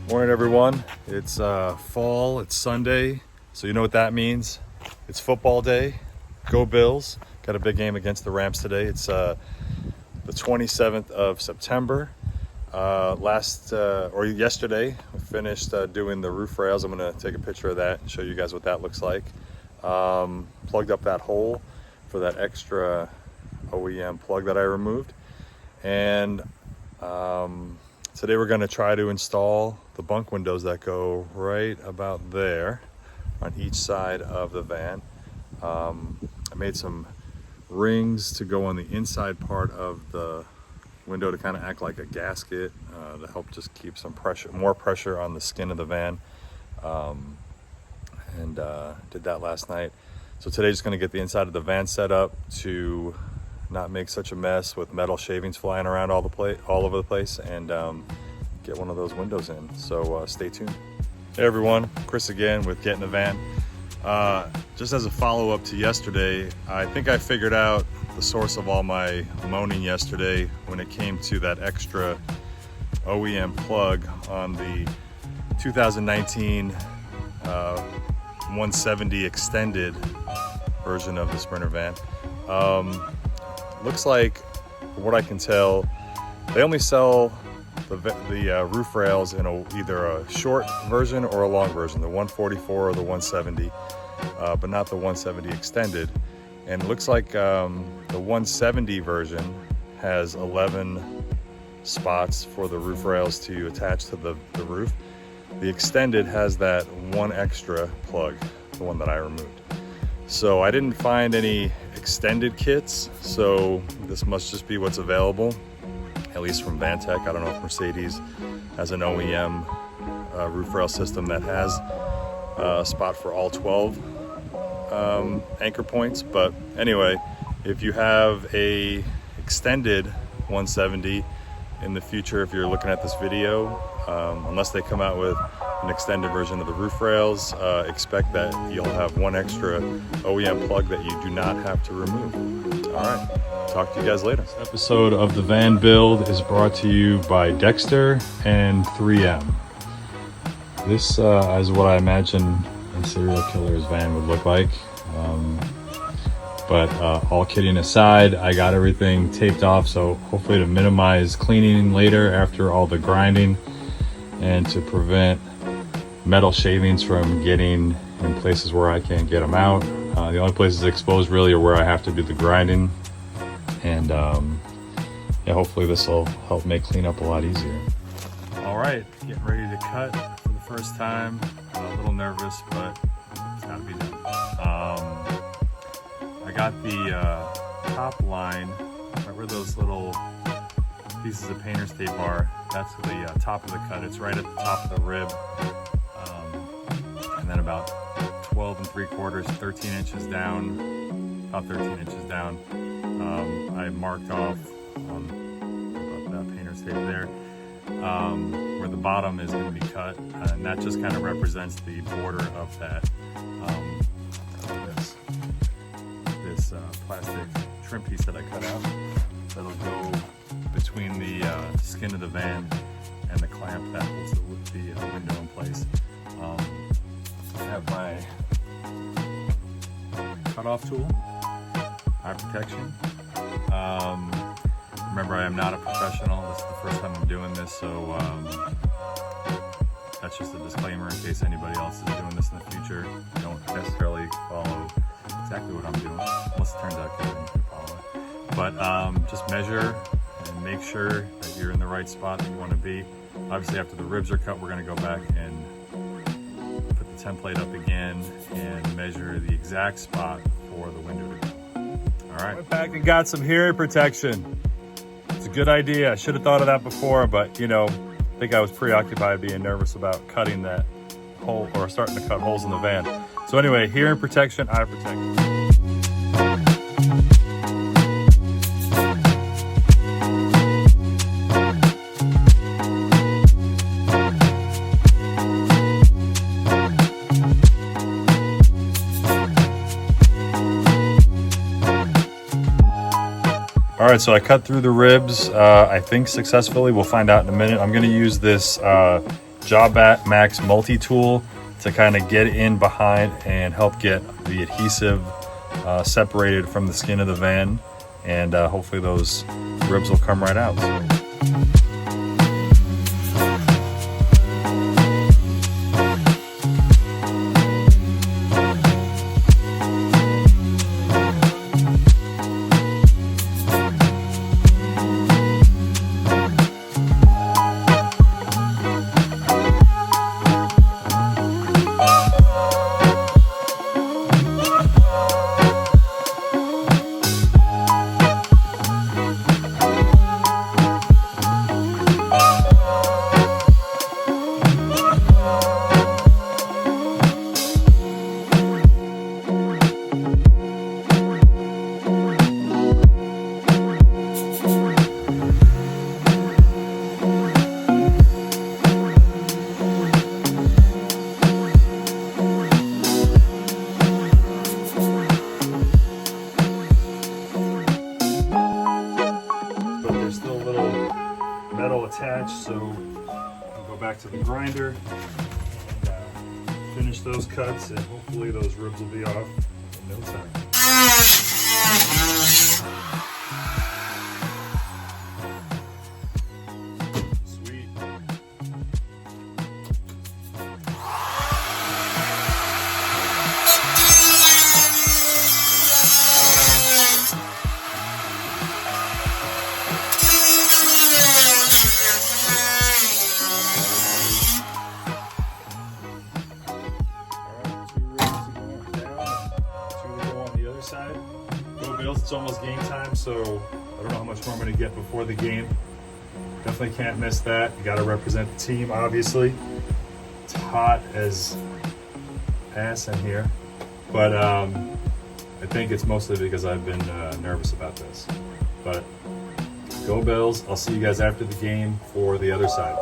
Morning everyone. It's fall, it's Sunday, so you know what that means. It's football day. Go Bills. Got a big game against the Rams today. It's the 27th of September. Yesterday, we finished doing the roof rails. I'm gonna take a picture of that and show you guys what that looks like. Plugged up that hole for that extra OEM plug that I removed. And today we're gonna try to install the bunk windows that go right about there on each side of the van. I made some rings to go on the inside part of the window to kind of act like a gasket to help just keep some pressure, more pressure on the skin of the van. Did that last night. So today just gonna get the inside of the van set up to not make such a mess with metal shavings flying around all over the place, and get one of those windows in. So stay tuned. Hey everyone, Chris again with Get in the Van. Just as a follow-up to yesterday, I think I figured out the source of all my moaning yesterday when it came to that extra OEM plug on the 2019 170 extended version of the Sprinter van. Looks like, from what I can tell, they only sell the roof rails in either a short version or a long version, the 144 or the 170, but not the 170 extended. And it looks like the 170 version has 11 spots for the roof rails to attach to the roof. The extended has that one extra plug, the one that I removed. So I didn't find any extended kits, so this must just be what's available, at least from Vantech. I don't know if Mercedes has an OEM roof rail system that has a spot for all 12 anchor points. But anyway, if you have a extended 170 in the future, if you're looking at this video, unless they come out with an extended version of the roof rails, expect that you'll have one extra OEM plug that you do not have to remove. All right, talk to you guys later. This episode of the van build is brought to you by Dexter and 3M. This is what I imagine a serial killer's van would look like. But all kidding aside, I got everything taped off, so hopefully to minimize cleaning later after all the grinding and to prevent metal shavings from getting in places where I can't get them out. The only places exposed really are where I have to do the grinding, and yeah, hopefully this will help make cleanup a lot easier. All right, getting ready to cut for the first time. I'm a little nervous, but it's gotta be done. I got the top line, right where those little pieces of painter's tape are. That's the top of the cut. It's right at the top of the rib. And then about 12 3/4, 13 inches down, about 13 inches down, I marked off on that painter's tape there, where the bottom is going to be cut, and that just kind of represents the border of that this plastic trim piece that I cut out. That'll go between the skin of the van and the clamp that holds the window in place. I have my cutoff tool, eye protection. Remember, I am not a professional. This is the first time I'm doing this, so that's just a disclaimer in case anybody else is doing this in the future. I don't necessarily follow exactly what I'm doing, unless it turns out good and you can follow it. But just measure and make sure that you're in the right spot that you want to be. Obviously, after the ribs are cut, we're going to go back and put the template up again and measure the exact spot for the window to go. All right. Went back and got some hearing protection. It's a good idea. I should have thought of that before, but you know, I think I was preoccupied being nervous about cutting that hole or starting to cut holes in the van. So anyway, hearing protection, eye protection. All right, so I cut through the ribs, I think successfully. We'll find out in a minute. I'm gonna use this JobMax multi-tool to kind of get in behind and help get the adhesive separated from the skin of the van, and hopefully those ribs will come right out. Attached, so I'll go back to the grinder and finish those cuts, and hopefully those ribs will be off in no time. Sweet. Side. Go Bills, it's almost game time, so I don't know how much more I'm going to get before the game. Definitely can't miss that. You got to represent the team, obviously. It's hot as ass in here, but I think it's mostly because I've been nervous about this. But go Bills. I'll see you guys after the game for the other side.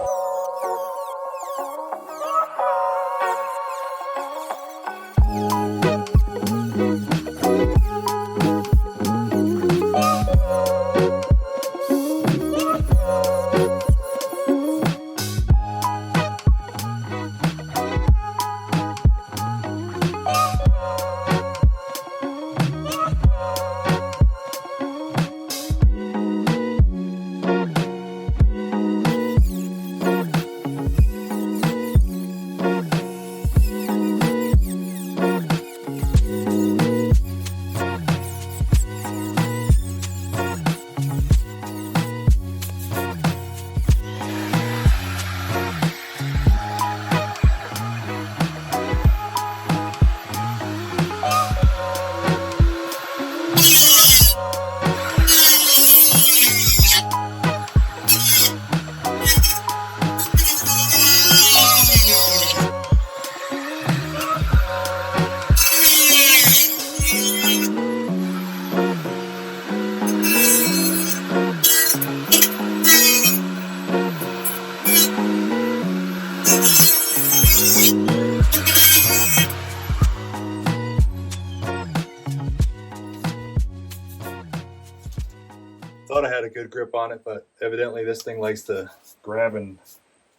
Thought I had a good grip on it, but evidently this thing likes to grab and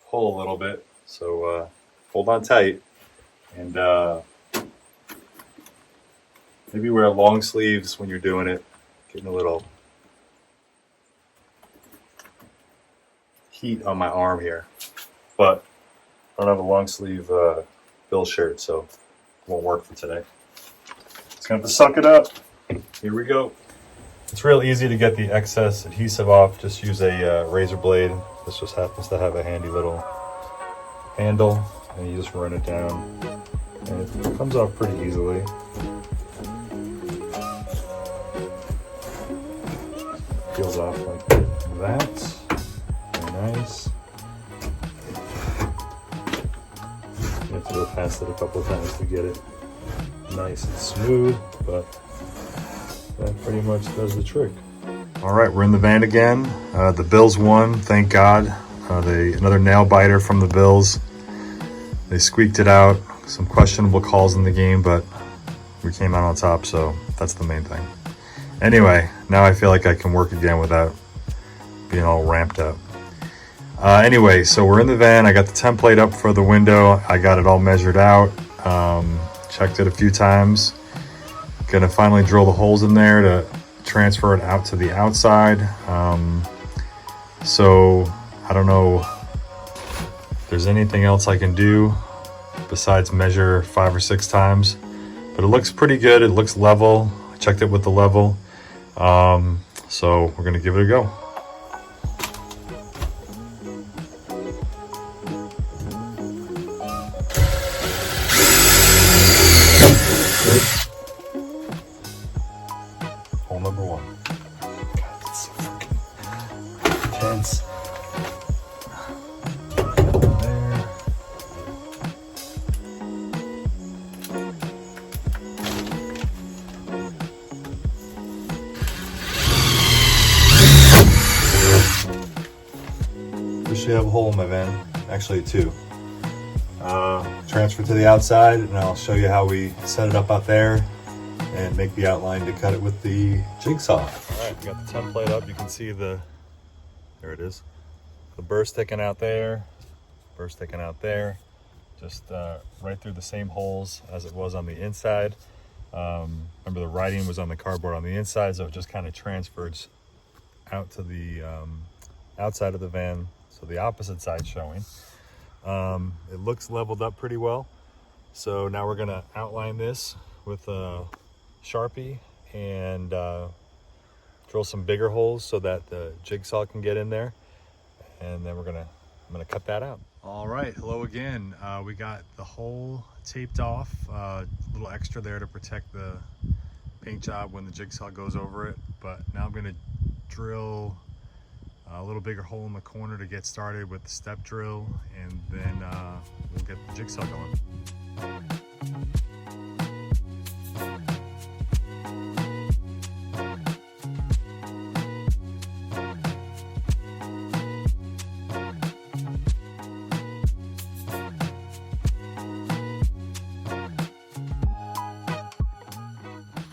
pull a little bit. So hold on tight, and maybe wear long sleeves when you're doing it. Getting a little heat on my arm here, but I don't have a long sleeve Bill shirt, so it won't work for today. Just gonna have to suck it up. Here we go. It's real easy to get the excess adhesive off. Just use a razor blade. This just happens to have a handy little handle, and you just run it down, and it comes off pretty easily. Peels off like that. Very nice. You have to go past it a couple of times to get it nice and smooth, but that pretty much does the trick. All right, we're in the van again. The Bills won, thank God. Another nail biter from the Bills. They squeaked it out. Some questionable calls in the game, but we came out on top, so that's the main thing. Anyway, now I feel like I can work again without being all ramped up. Anyway, so we're in the van. I got the template up for the window. I got it all measured out. Checked it a few times. Gonna finally drill the holes in there to transfer it out to the outside. So I don't know if there's anything else I can do besides measure 5 or 6 times, but it looks pretty good. It looks level. I checked it with the level. So we're gonna give it a go. Hole number 1. God, that's so freaking intense. There. Should have a hole in my van, actually 2. Transfer to the outside, and I'll show you how we set it up out there and make the outline to cut it with the jigsaw. All right, we got the template up. You can see there it is. The burr sticking out there, burr sticking out there, just right through the same holes as it was on the inside. Remember, the writing was on the cardboard on the inside, so it just kind of transfers out to the outside of the van, so the opposite side showing. It looks leveled up pretty well. So now we're gonna outline this with a Sharpie and drill some bigger holes so that the jigsaw can get in there. And then I'm gonna cut that out. All right, hello again. We got the hole taped off, a little extra there to protect the paint job when the jigsaw goes over it. But now I'm gonna drill a little bigger hole in the corner to get started with the step drill, and then we'll get the jigsaw going.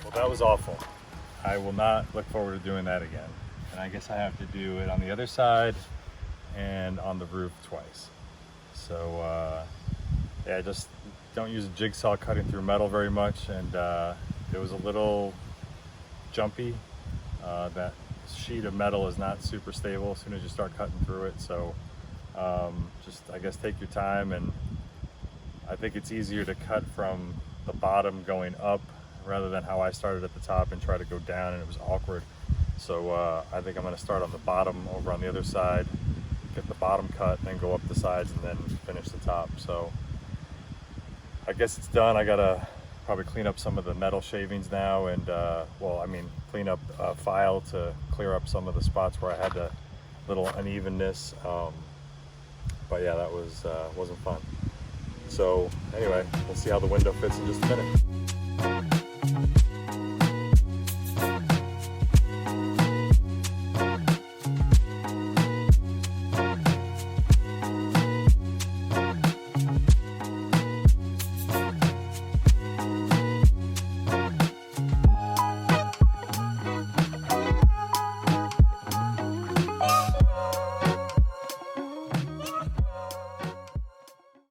Well, that was awful. I will not look forward to doing that again. And I guess I have to do it on the other side and on the roof twice. So yeah, just don't use a jigsaw cutting through metal very much. And it was a little jumpy. That sheet of metal is not super stable as soon as you start cutting through it. So just, I guess, take your time. And I think it's easier to cut from the bottom going up rather than how I started at the top and try to go down, and it was awkward. So I think I'm going to start on the bottom over on the other side, get the bottom cut, then go up the sides, and then finish the top. So I guess it's done. I got to probably clean up some of the metal shavings now, and clean up a file to clear up some of the spots where I had a little unevenness. But yeah, that wasn't fun. So anyway, we'll see how the window fits in just a minute.